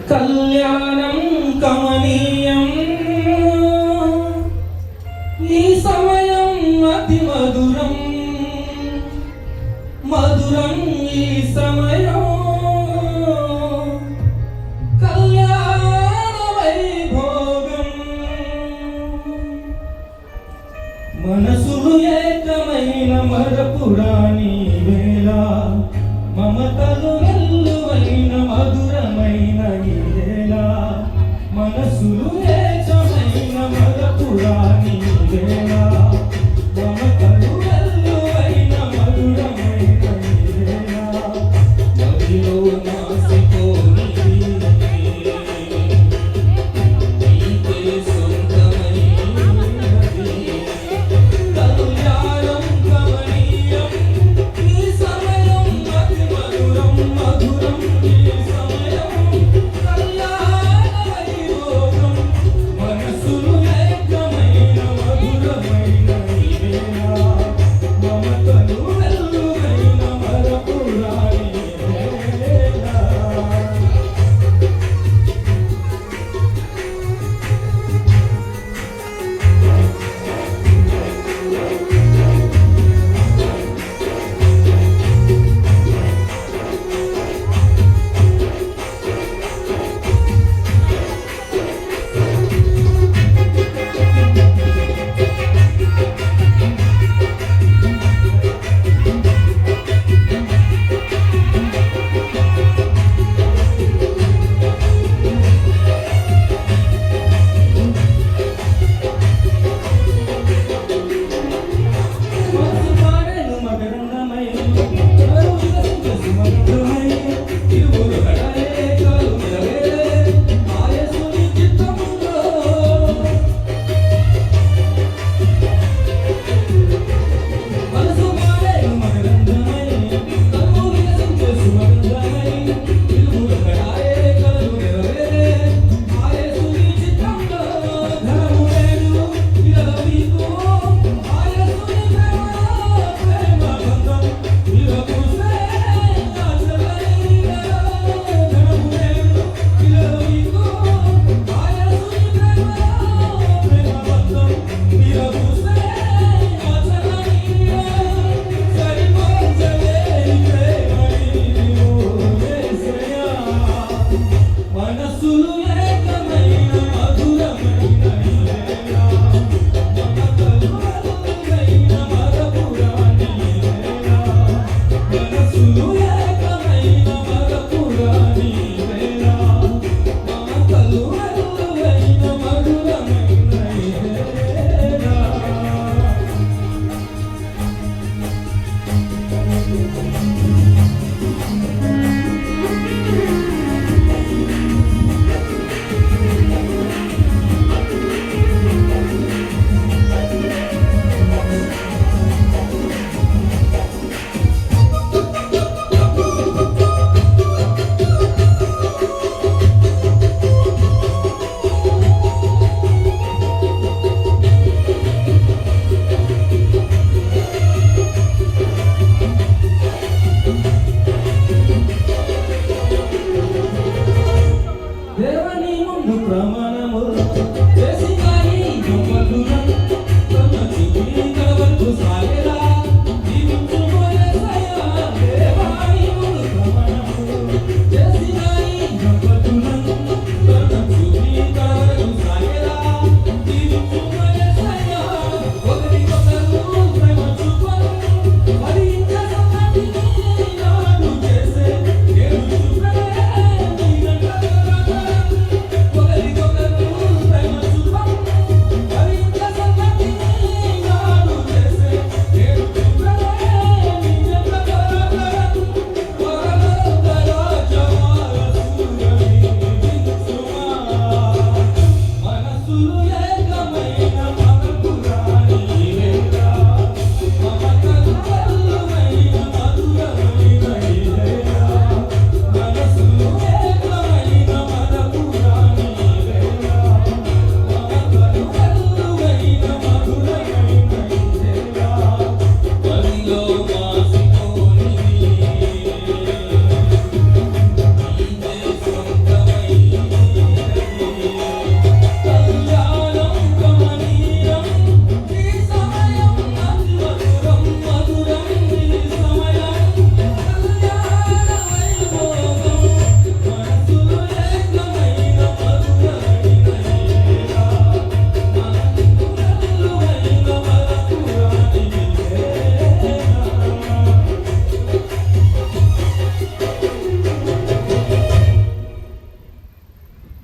కళ్యాణం కమనీయం ఈ సమయం అతి మధురం మధురం ఈ సమయం కళ్యాణ వైభోగం మనసులు ఏకమైన మరపురాని వేళ మమతలు వెల్లువైన మధురమైన ఈ వేళ మనసులు ఏకమైన మరపురాని వేళ మమతలు వెల్లువైన మధురమైన ఈ వేళ మదిలో నాసిపోని నీకే సొంతమైనది కళ్యాణం కమనీయం ఈ సమయం అతి మధురం మధురం ఈ సమయం కళ్యాణ వైభోగం మనసులు ఏకమైన మధురమైన ఈ వేళ మమతలు వెల్లువైన మరపురాని వేళ. మనసులు ఏకమైన మధురమైన ఈ వేళ మమతలు వెల్లువైన మరపురాని వేళ మనసులు ఏకమైన మరపురాని వేళ మమతలు వెల్లువైన మధురమైన ఈ వేళ. దేవని ముందు ప్రమాణము